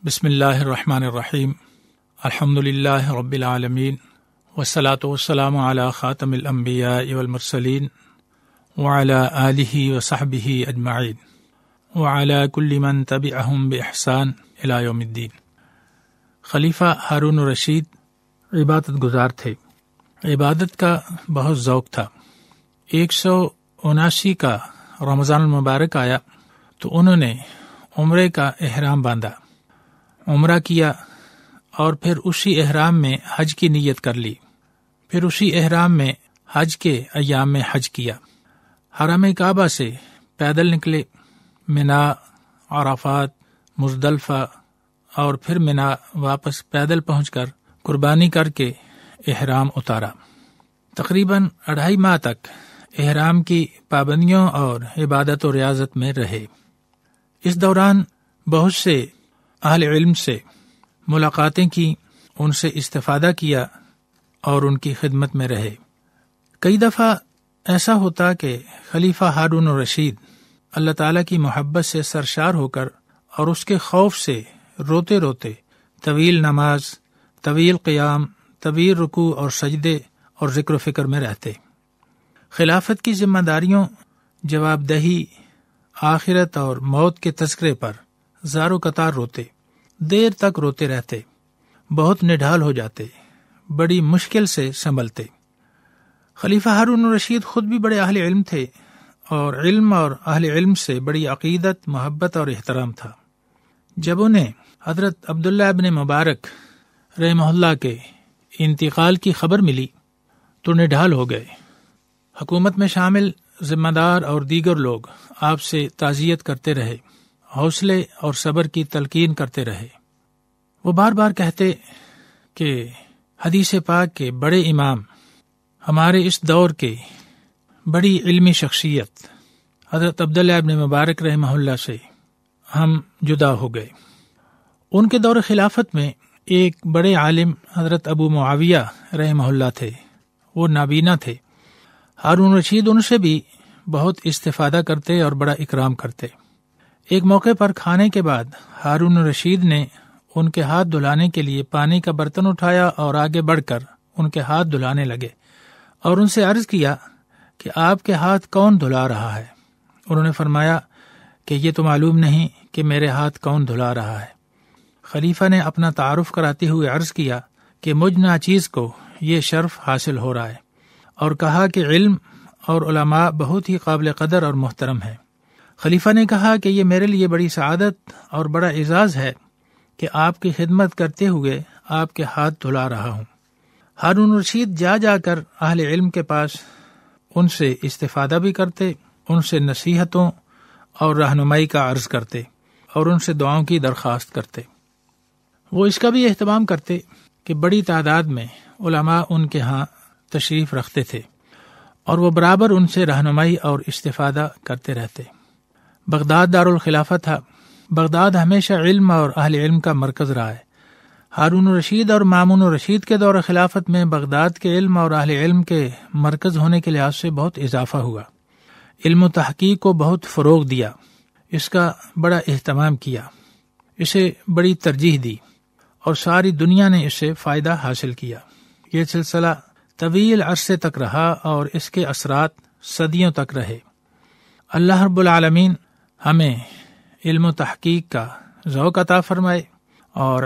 بسم اللہ الرحمن الرحیم الحمد للہ رب العالمین والصلاة والسلام علی خاتم الانبیاء والمرسلین وعلی آلہ وصحبہ اجمعین وعلی کل من تبعہم بإحسان الی یوم الدین۔ خلیفہ ہارون الرشید عبادت گزار تھے، عبادت کا بہت ذوق تھا۔ 179 کا رمضان المبارک آیا تو انہوں نے عمرے کا احرام باندھا، عمرہ کیا اور پھر اسی احرام میں حج کی نیت کر لی، پھر اسی احرام میں حج کے ایام میں حج کیا۔ حرم کعبہ سے پیدل نکلے، منا، عرفات، مزدلفہ اور پھر منا واپس پیدل پہنچ کر قربانی کر کے احرام اتارا۔ تقریباً 2.5 ماہ تک احرام کی پابندیوں اور عبادت و ریاضت میں رہے۔ اس دوران بہت سے اہل علم سے ملاقاتیں کی، ان سے استفادہ کیا اور ان کی خدمت میں رہے۔ کئی دفعہ ایسا ہوتا کہ خلیفہ ہارون الرشید اللہ تعالیٰ کی محبت سے سرشار ہو کر اور اس کے خوف سے روتے روتے طویل نماز، طویل قیام، طویل رکوع اور سجدے اور ذکر و فکر میں رہتے۔ خلافت کی ذمہ داریوں، جواب دہی، آخرت اور موت کے تذکرے پر زار و قطار روتے، دیر تک روتے رہتے، بہت نڈھال ہو جاتے، بڑی مشکل سے سنبھلتے۔ خلیفہ ہارون الرشید خود بھی بڑے اہل علم تھے اور علم اور اہل علم سے بڑی عقیدت، محبت اور احترام تھا۔ جب انہیں حضرت عبداللہ ابن مبارک رحمہ اللہ کے انتقال کی خبر ملی تو نڈھال ہو گئے۔ حکومت میں شامل ذمہ دار اور دیگر لوگ آپ سے تعزیت کرتے رہے، حوصلے اور صبر کی تلقین کرتے رہے۔ وہ بار بار کہتے کہ حدیث پاک کے بڑے امام، ہمارے اس دور کے بڑی علمی شخصیت حضرت عبداللہ ابن مبارک رحمہ اللہ سے ہم جدا ہو گئے۔ ان کے دور خلافت میں ایک بڑے عالم حضرت ابو معاویہ رحمہ اللہ تھے، وہ نابینا تھے۔ ہارون رشید ان سے بھی بہت استفادہ کرتے اور بڑا اکرام کرتے۔ ایک موقع پر کھانے کے بعد ہارون رشید نے ان کے ہاتھ دھلانے کے لیے پانی کا برتن اٹھایا اور آگے بڑھ کر ان کے ہاتھ دھلانے لگے اور ان سے عرض کیا کہ آپ کے ہاتھ کون دھلا رہا ہے؟ انہوں نے فرمایا کہ یہ تو معلوم نہیں کہ میرے ہاتھ کون دھلا رہا ہے۔ خلیفہ نے اپنا تعارف کراتے ہوئے عرض کیا کہ مجھ ناچیز کو یہ شرف حاصل ہو رہا ہے، اور کہا کہ علم اور علماء بہت ہی قابل قدر اور محترم ہیں۔ خلیفہ نے کہا کہ یہ میرے لیے بڑی سعادت اور بڑا اعزاز ہے کہ آپ کی خدمت کرتے ہوئے آپ کے ہاتھ دھلا رہا ہوں۔ ہارون رشید جا جا کر اہل علم کے پاس ان سے استفادہ بھی کرتے، ان سے نصیحتوں اور رہنمائی کا عرض کرتے اور ان سے دعاؤں کی درخواست کرتے۔ وہ اس کا بھی اہتمام کرتے کہ بڑی تعداد میں علماء ان کے ہاں تشریف رکھتے تھے اور وہ برابر ان سے رہنمائی اور استفادہ کرتے رہتے۔ بغداد دارالخلافہ تھا۔ بغداد ہمیشہ علم اور اہل علم کا مرکز رہا ہے۔ ہارون الرشید اور مامون الرشید کے دور خلافت میں بغداد کے علم اور اہل علم کے مرکز ہونے کے لحاظ سے بہت اضافہ ہوا۔ علم و تحقیق کو بہت فروغ دیا، اس کا بڑا اہتمام کیا، اسے بڑی ترجیح دی اور ساری دنیا نے اس سے فائدہ حاصل کیا۔ یہ سلسلہ طویل عرصے تک رہا اور اس کے اثرات صدیوں تک رہے۔ اللہ رب العالمین ہمیں علم و تحقیق کا ذوق عطا فرمائے اور